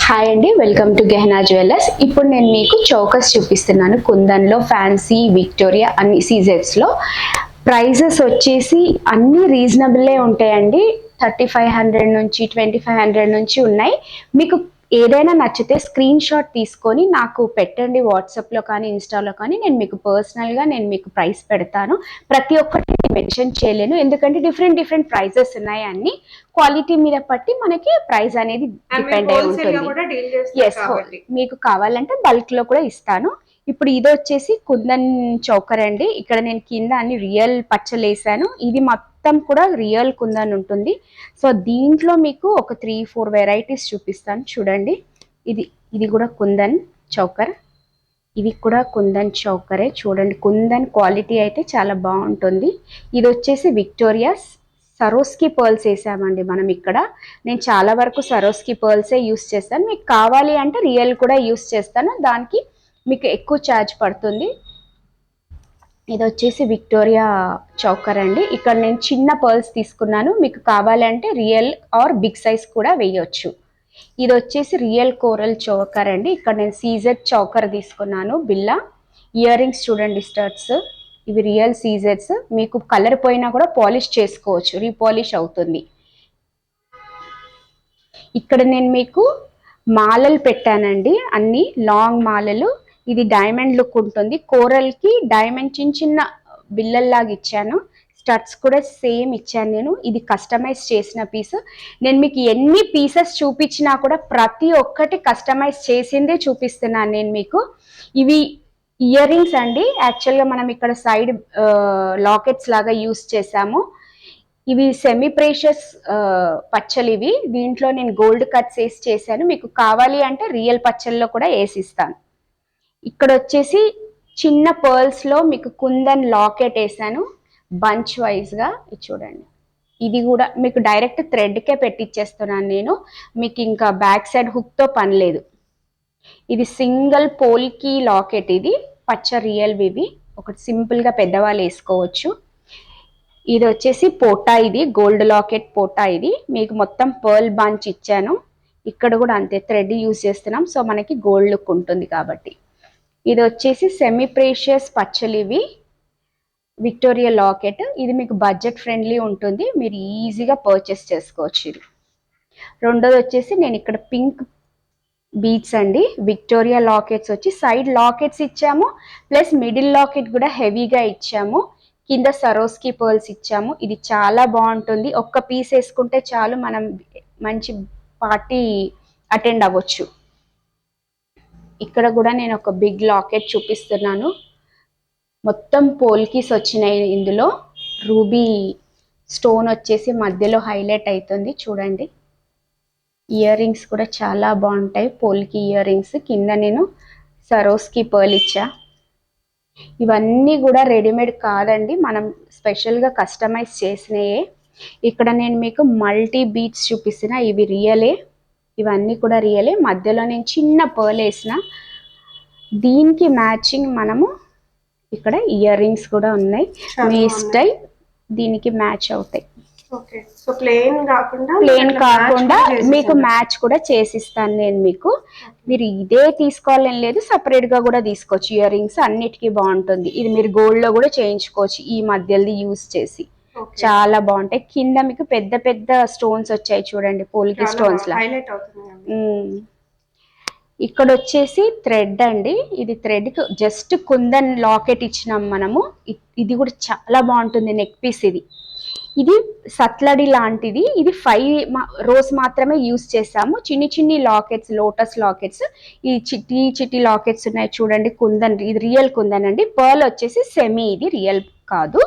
Hi అండి, welcome to Gehana jewellers. ఇప్పుడు నేను మీకు చౌకస్ చూపిస్తున్నాను. కుందన్లో ఫ్యాన్సీ, విక్టోరియా అన్ని సీజెట్స్లో ప్రైజెస్ వచ్చేసి అన్నీ రీజనబుల్లే ఉంటాయండి. 3500 నుంచి 2500 నుంచి ఉన్నాయి. మీకు ఏదైనా నచ్చితే స్క్రీన్ షాట్ తీసుకొని నాకు పెట్టండి, వాట్సాప్లో కానీ ఇన్స్టాలో కానీ. నేను మీకు పర్సనల్గా మీకు ప్రైస్ పెడతాను. ప్రతి ఒక్కటి మెన్షన్ చేయలేను, ఎందుకంటే డిఫరెంట్ ప్రైజెస్ ఉన్నాయి. అన్ని క్వాలిటీ మీద బట్టి మనకి ప్రైస్ అనేది డిపెండ్ అయి ఉంటుంది. ఎస్, మీకు కావాలంటే బల్క్ లో కూడా ఇస్తాను. ఇప్పుడు ఇది వచ్చేసి కుందన్ చౌకర్ అండి. ఇక్కడ నేను కింద అన్ని రియల్ పచ్చలు వేసాను. ఇది మొత్తం కూడా రియల్ కుందన్ ఉంటుంది. సో దీంట్లో మీకు ఒక 3-4 వెరైటీస్ చూపిస్తాను, చూడండి. ఇది కూడా కుందన్ చౌకర్. ఇది కూడా కుందన్ చౌకరే, చూడండి. కుందన్ క్వాలిటీ అయితే చాలా బాగుంటుంది. ఇది వచ్చేసి విక్టోరియా సరోస్కి పర్ల్స్ వేసామండి మనం ఇక్కడ. నేను చాలా వరకు సరోస్కి పర్ల్సే యూస్ చేస్తాను. మీకు కావాలి అంటే రియల్ కూడా యూస్ చేస్తాను, దానికి మీకు ఎక్కువ ఛార్జ్ పడుతుంది. ఇది వచ్చేసి విక్టోరియా చౌకర్ అండి. ఇక్కడ నేను చిన్న పర్ల్స్ తీసుకున్నాను, మీకు కావాలంటే రియల్ ఆర్ బిగ్ సైజ్ కూడా వేయొచ్చు. ఇది వచ్చేసి రియల్ కోరల్ చౌకర్ అండి. ఇక్కడ నేను సీజెడ్ చౌకర్ తీసుకున్నాను, బిల్లా. ఇయర్ రింగ్స్ చూడండి, స్టడ్స్. ఇవి రియల్ సీజెడ్స్. మీకు కలర్ పోయినా కూడా పాలిష్ చేసుకోవచ్చు, రీపాలిష్ అవుతుంది. ఇక్కడ నేను మీకు మాలలు పెట్టానండి, అన్ని లాంగ్ మాలలు. ఇది డైమండ్ లుక్ ఉంటుంది. కోరల్కి డైమండ్ చిన్న బిల్లల్లాగా ఇచ్చాను. స్టడ్స్ కూడా సేమ్ ఇచ్చాను నేను. ఇది కస్టమైజ్ చేసిన పీస్. నేను మీకు ఎన్ని పీసెస్ చూపించినా కూడా ప్రతి ఒక్కటి కస్టమైజ్ చేసిందే చూపిస్తున్నాను నేను మీకు. ఇవి ఇయర్ రింగ్స్ అండి. యాక్చువల్గా మనం ఇక్కడ సైడ్ లాకెట్స్ లాగా యూస్ చేసాము. ఇవి సెమీ ప్రేషియస్ పచ్చలు. ఇవి దీంట్లో నేను గోల్డ్ కట్స్ వేసి చేశాను. మీకు కావాలి అంటే రియల్ పచ్చల్లో కూడా వేసిస్తాను. ఇక్కడ వచ్చేసి చిన్న పర్ల్స్లో మీకు కుందన్ లాకెట్ వేసాను, బంచ్ వైజ్గా. ఇది చూడండి. ఇది కూడా మీకు డైరెక్ట్ థ్రెడ్కే పెట్టిచ్చేస్తున్నాను నేను. మీకు ఇంకా బ్యాక్ సైడ్ హుక్తో పని లేదు. ఇది సింగిల్ పోల్కి లాకెట్. ఇది పచ్చ రియల్. ఇవి ఒకటి సింపుల్గా పెద్దవాళ్ళు వేసుకోవచ్చు. ఇది వచ్చేసి పోటా. ఇది గోల్డ్ లాకెట్ పోటా. ఇది మీకు మొత్తం పర్ల్ బంచ్ ఇచ్చాను. ఇక్కడ కూడా అంతే, థ్రెడ్ యూజ్ చేస్తున్నాం, సో మనకి గోల్డ్ లుక్ ఉంటుంది కాబట్టి. ఇది వచ్చేసి సెమీ ప్రేషియస్ పచ్చలు. ఇవి విక్టోరియా లాకెట్. ఇది మీకు బడ్జెట్ ఫ్రెండ్లీ ఉంటుంది, మీరు ఈజీగా పర్చేస్ చేసుకోవచ్చు. ఇది రెండోది వచ్చేసి నేను ఇక్కడ పింక్ బీడ్స్ అండి. విక్టోరియా లాకెట్స్ వచ్చి సైడ్ లాకెట్స్ ఇచ్చాము, ప్లస్ మిడిల్ లాకెట్ కూడా హెవీగా ఇచ్చాము. కింద సరోస్కి పర్ల్స్ ఇచ్చాము. ఇది చాలా బాగుంటుంది. ఒక్క పీస్ వేసుకుంటే చాలు, మనం మంచి పార్టీ అటెండ్ అవ్వచ్చు. ఇక్కడ కూడా నేను ఒక బిగ్ లాకెట్ చూపిస్తున్నాను. మొత్తం పోల్కీస్ వచ్చినాయి. ఇందులో రూబీ స్టోన్ వచ్చేసి మధ్యలో హైలైట్ అవుతుంది, చూడండి. ఇయర్ రింగ్స్ కూడా చాలా బాగుంటాయి, పోల్కి ఇయర్ రింగ్స్. కింద నేను సరోస్కి పర్ల్ ఇచ్చా. ఇవన్నీ కూడా రెడీమేడ్ కాదండి, మనం స్పెషల్గా కస్టమైజ్ చేసినయే. ఇక్కడ నేను మీకు మల్టీ బీట్స్ చూపిస్తున్నా, ఇవి రియలే. ఇవన్నీ కూడా రియలే. మధ్యలో నేను చిన్న పర్ల్ వేసిన. దీనికి మ్యాచింగ్ మనము ఇక్కడ ఇయర్ రింగ్స్ కూడా ఉన్నాయి, మీ స్టైల్ దీనికి మ్యాచ్ అవుతాయి. ప్లేన్ కాకుండా మీకు మ్యాచ్ కూడా చేసిస్తాను నేను మీకు. మీరు ఇదే తీసుకోవాలని లేదు, సపరేట్ గా కూడా తీసుకోవచ్చు. ఇయర్ రింగ్స్ అన్నిటికీ బాగుంటుంది. ఇది మీరు గోల్డ్ లో కూడా చేయించుకోవచ్చు, ఈ మధ్యలో యూస్ చేసి. చాలా బాగుంటాయి. కింద మీకు పెద్ద పెద్ద స్టోన్స్ వచ్చాయి, చూడండి, పోల్కి స్టోన్స్ లా. ఇక్కడ వచ్చేసి థ్రెడ్ అండి. ఇది థ్రెడ్ జస్ట్ కుందన్ లాకెట్ ఇచ్చినాం మనము. ఇది కూడా చాలా బాగుంటుంది, నెక్ పీస్. ఇది సత్లడి లాంటిది. ఇది 5 రోస్ మాత్రమే యూస్ చేసాము. చిన్ని లాకెట్స్, లోటస్ లాకెట్స్. ఈ చిట్టి లాకెట్స్ ఉన్నాయి, చూడండి. కుందన్, ఇది రియల్ కుందన్ అండి. పర్ల్ వచ్చేసి సెమీ, ఇది రియల్ కాదు.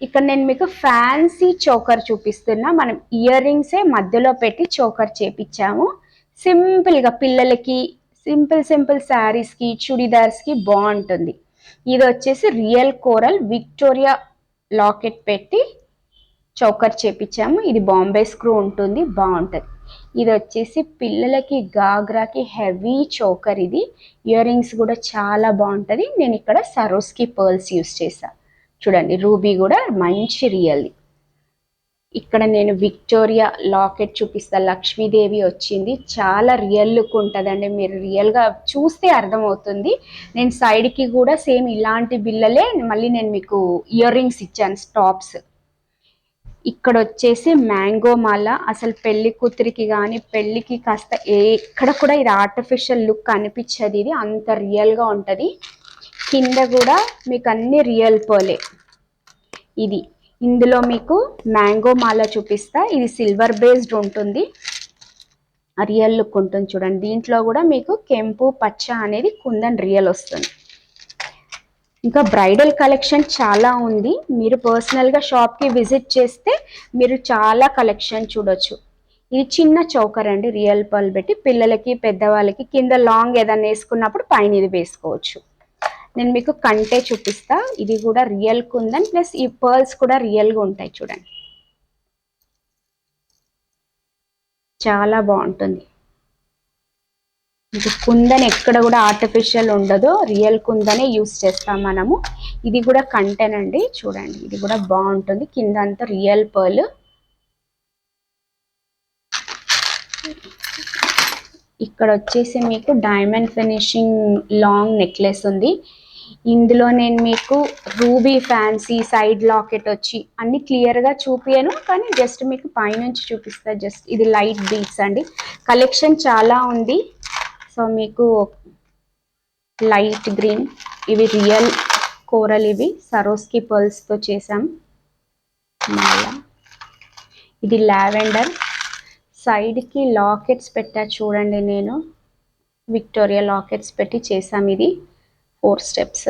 ఇక్కడ నేను మీకు ఫ్యాన్సీ చోకర్ చూపిస్తున్నా. మనం ఇయర్ రింగ్సే మధ్యలో పెట్టి చోకర్ చేపించాము. సింపుల్గా పిల్లలకి సింపుల్ శారీస్కి, చుడిదార్స్కి బాగుంటుంది. ఇది వచ్చేసి రియల్ కోరల్ విక్టోరియా లాకెట్ పెట్టి చౌకర్ చేపించాము. ఇది బాంబే స్క్రూ ఉంటుంది, బాగుంటుంది. ఇది వచ్చేసి పిల్లలకి గాగ్రాకి హెవీ చౌకర్. ఇది ఇయర్ రింగ్స్ కూడా చాలా బాగుంటుంది. నేను ఇక్కడ సరోస్కి పర్ల్స్ యూస్ చేశాను, చూడండి. రూబీ కూడా మంచి రియల్. ఇక్కడ నేను విక్టోరియా లాకెట్ చూపిస్తా, లక్ష్మీదేవి వచ్చింది, చాలా రియల్ లుక్ ఉంటుందండి, మీరు రియల్గా చూస్తే అర్థమవుతుంది. నేను సైడ్కి కూడా సేమ్ ఇలాంటి బిల్లలే మళ్ళీ నేను మీకు ఇయర్ రింగ్స్ ఇచ్చాను స్టాప్స్. ఇక్కడ వచ్చేసి మ్యాంగో మాల, అసలు పెళ్లి కూతురికి కానీ పెళ్ళికి కాస్త ఎక్కడ కూడా ఇది ఆర్టిఫిషియల్ లుక్ అనిపించదు, ఇది అంత రియల్గా ఉంటుంది. కింద కూడా మీకు అన్ని రియల్ పర్లే. ఇది ఇందులో మీకు మ్యాంగో మాల చూపిస్తా, ఇది సిల్వర్ బేస్డ్ ఉంటుంది, రియల్ లుక్ ఉంటుంది చూడండి. దీంట్లో కూడా మీకు కెంపు పచ్చ అనేది కుందన్ రియల్ వస్తుంది. ఇంకా బ్రైడల్ కలెక్షన్ చాలా ఉంది, మీరు పర్సనల్గా షాప్కి విజిట్ చేస్తే మీరు చాలా కలెక్షన్ చూడొచ్చు. ఇది చిన్న చౌకర్ అండి, రియల్ పర్ల్ పెట్టి పిల్లలకి పెద్దవాళ్ళకి కింద లాంగ్ ఏదైనా వేసుకున్నప్పుడు పైన ఇది వేసుకోవచ్చు. నేను మీకు కంటే చూపిస్తా, ఇది కూడా రియల్ కుందన్ ప్లస్ ఈ పర్ల్స్ కూడా రియల్గా ఉంటాయి చూడండి, చాలా బాగుంటుంది. ఇది కుందన్ ఎక్కడ కూడా ఆర్టిఫిషియల్ ఉండదు, రియల్ కుందనే యూస్ చేస్తాం మనము. ఇది కూడా కంటేనండి చూడండి, ఇది కూడా బాగుంటుంది, కింద అంతా రియల్ పర్ల్. ఇక్కడ వచ్చేసి మీకు డైమండ్ ఫినిషింగ్ లాంగ్ నెక్లెస్ ఉంది. ఇందులో నేను మీకు రూబీ ఫ్యాన్సీ సైడ్ లాకెట్ వచ్చి అన్ని క్లియర్గా చూపియను, కానీ జస్ట్ మీకు పైనుంచి చూపిస్తా. జస్ట్ ఇది లైట్ బీట్స్ అండి, కలెక్షన్ చాలా ఉంది. సో మీకు లైట్ గ్రీన్, ఇవి రియల్ కోరల్, ఇవి సరోస్కి పర్ల్స్తో చేసాం మాల. ఇది లావెండర్, సైడ్కి లాకెట్స్ పెట్టా చూడండి, నేను విక్టోరియా లాకెట్స్ పెట్టి చేసాం, ఇది 4 స్టెప్స్.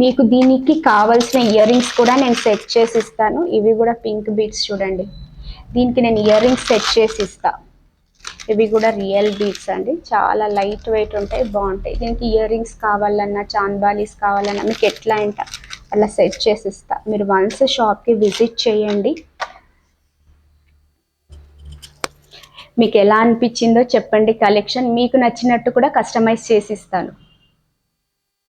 మీకు దీనికి కావాల్సిన ఇయర్ రింగ్స్ కూడా నేను సెట్ చేసి ఇస్తాను, ఇవి కూడా పింక్ బీడ్స్ చూడండి, దీనికి నేను ఇయర్ రింగ్స్ సెట్ చేసి ఇస్తా. ఇవి కూడా రియల్ బీడ్స్ అండి, చాలా లైట్ వెయిట్ ఉంటాయి, బాగుంటాయి. దీనికి ఇయర్ రింగ్స్ కావాలన్నా చాన్బాలీస్ కావాలన్నా మీకు ఎట్లా అంటే అలా సెట్ చేసి ఇస్తా. మీరు వన్స్ షాప్కి విజిట్ చేయండి, మీకు ఎలా అనిపించిందో చెప్పండి కలెక్షన్, మీకు నచ్చినట్టు కూడా కస్టమైజ్ చేసి ఇస్తాను.